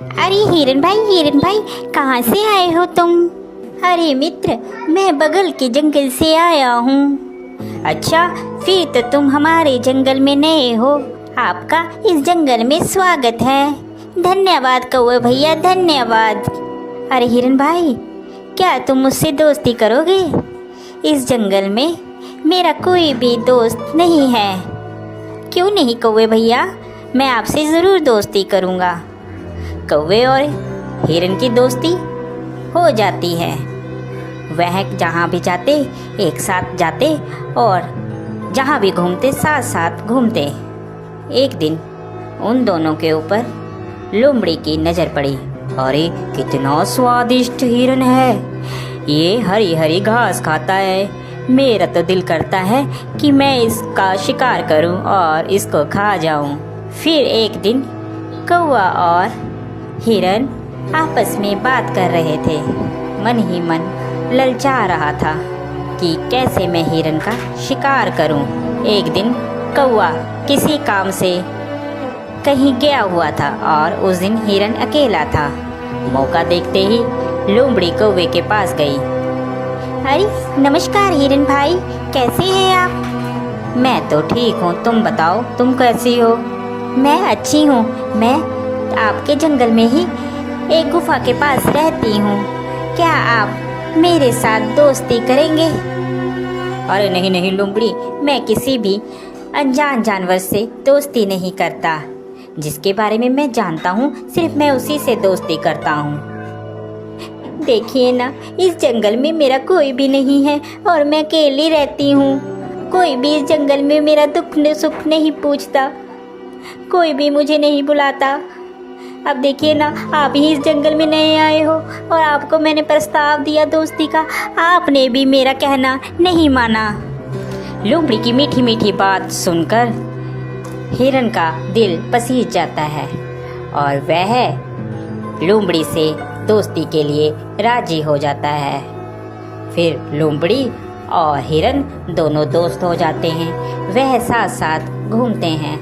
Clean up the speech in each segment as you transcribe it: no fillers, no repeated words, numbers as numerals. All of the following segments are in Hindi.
अरे हिरन भाई कहाँ से आए हो तुम? अरे मित्र, मैं बगल के जंगल से आया हूँ। अच्छा, फिर तो तुम हमारे जंगल में नए हो। आपका इस जंगल में स्वागत है। धन्यवाद कौवे भैया, धन्यवाद। अरे हिरन भाई, क्या तुम मुझसे दोस्ती करोगे? इस जंगल में मेरा कोई भी दोस्त नहीं है। क्यों नहीं कौवे भैया, मैं आपसे ज़रूर दोस्ती करूँगा। कौवे और हिरन की दोस्ती हो जाती है। वह जहाँ भी जाते एक साथ जाते और जहाँ भी घूमते साथ साथ घूमते। एक दिन उन दोनों के ऊपर लोमड़ी की नज़र पड़ी। अरे कितना स्वादिष्ट हिरन है, ये हरी हरी घास खाता है। मेरा तो दिल करता है कि मैं इसका शिकार करूं और इसको खा जाऊं। फिर एक दिन कौवा और हिरन आपस में बात कर रहे थे। मन ही मन ललचा रहा था कि कैसे मैं हिरन का शिकार करूं। एक दिन कौवा किसी काम से कहीं गया हुआ था और उस दिन हिरन अकेला था। मौका देखते ही लोमड़ी कौवे के पास गई। अरे नमस्कार हिरन भाई, कैसे हैं आप? मैं तो ठीक हूँ, तुम बताओ तुम कैसी हो? मैं अच्छी हूँ। मैं आपके जंगल में ही एक गुफा के पास रहती हूँ। क्या आप मेरे साथ दोस्ती करेंगे? अरे नहीं नहीं लोमड़ी, मैं किसी भी अनजान जानवर से दोस्ती नहीं करता। जिसके बारे में मैं जानता हूँ सिर्फ मैं उसी से दोस्ती करता हूँ। देखिए ना, इस जंगल में मेरा कोई भी नहीं है और मैं अकेली रहती हूँ। कोई भी इस जंगल में मेरा दुख सुख नहीं पूछता, कोई भी मुझे नहीं बुलाता। अब देखिए ना, आप ही इस जंगल में नए आए हो और आपको मैंने प्रस्ताव दिया दोस्ती का, आपने भी मेरा कहना नहीं माना। लोमड़ी की मीठी मीठी बात सुनकर हिरन का दिल पसीज जाता है और वह लोमड़ी से दोस्ती के लिए राजी हो जाता है। फिर लोमड़ी और हिरन दोनों दोस्त हो जाते हैं। वह साथ साथ घूमते हैं।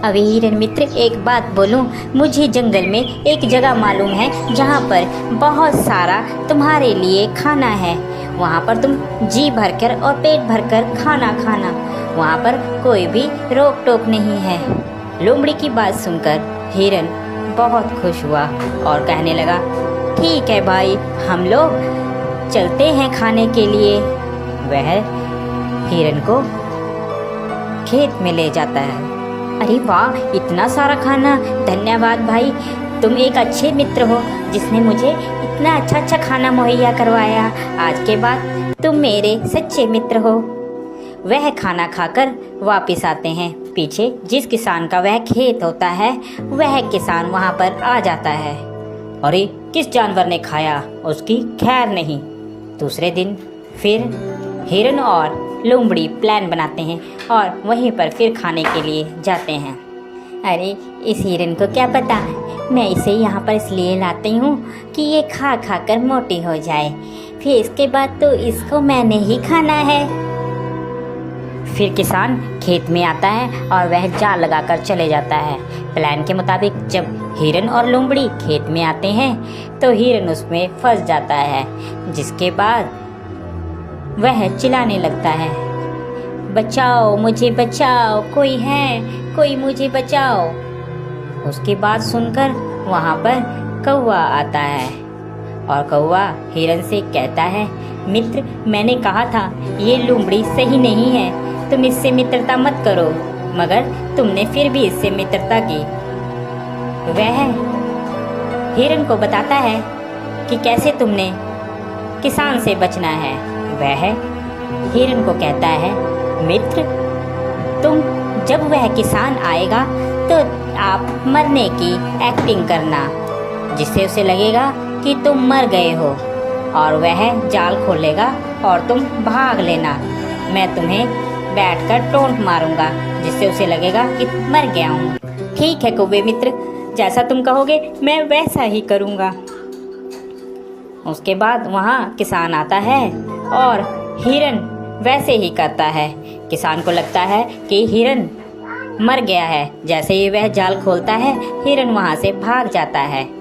अभी हिरन मित्र, एक बात बोलूं, मुझे जंगल में एक जगह मालूम है जहाँ पर बहुत सारा तुम्हारे लिए खाना है। वहाँ पर तुम जी भरकर और पेट भरकर खाना खाना, वहाँ पर कोई भी रोक टोक नहीं है। लोमड़ी की बात सुनकर हिरन बहुत खुश हुआ और कहने लगा, ठीक है भाई, हम लोग चलते हैं खाने के लिए। वह हिरन को खेत में ले जाता है। अरे वाह, इतना सारा खाना! धन्यवाद भाई, तुम एक अच्छे मित्र हो जिसने मुझे इतना अच्छा खाना मुहैया करवाया। आज के बाद तुम मेरे सच्चे मित्र हो। वह खाना खाकर वापस आते हैं। पीछे जिस किसान का वह खेत होता है, वह किसान वहाँ पर आ जाता है। अरे किस जानवर ने खाया, उसकी खैर नहीं। दूसरे दिन फिर हिरन और लोमड़ी प्लान बनाते हैं और वहीं पर फिर खाने के लिए जाते हैं। अरे इस हिरन को क्या पता, मैं इसे यहाँ पर इसलिए लाती हूँ कि ये खा खा कर मोटी हो जाए, फिर इसके बाद तो इसको मैंने ही खाना है। फिर किसान खेत में आता है और वह जाल लगाकर चले जाता है। प्लान के मुताबिक जब हिरन और लोमड़ी खेत में आते हैं तो हिरन उसमें फंस जाता है, जिसके बाद वह चिल्लाने लगता है, बचाओ मुझे बचाओ, कोई है, कोई मुझे बचाओ। उसकी बात सुनकर वहाँ पर कौवा आता है और कौवा हिरन से कहता है, मित्र, मैंने कहा था ये लोमड़ी सही नहीं है, तुम इससे मित्रता मत करो, मगर तुमने फिर भी इससे मित्रता की। वह हिरन को बताता है कि कैसे तुमने किसान से बचना है। वह हिरन को कहता है, मित्र, तुम जब वह किसान आएगा तो आप मरने की एक्टिंग करना, जिससे उसे लगेगा कि तुम मर गए हो, और वह जाल खोलेगा और तुम भाग लेना। मैं तुम्हें बैठकर टोंट मारूंगा, जिससे उसे लगेगा कि मर गया हूँ। ठीक है कौवे मित्र, जैसा तुम कहोगे मैं वैसा ही करूँगा। उसके बाद वहाँ किसान आता है और हिरन वैसे ही करता है। किसान को लगता है कि हिरन मर गया है। जैसे ही वह जाल खोलता है, हिरन वहां से भाग जाता है।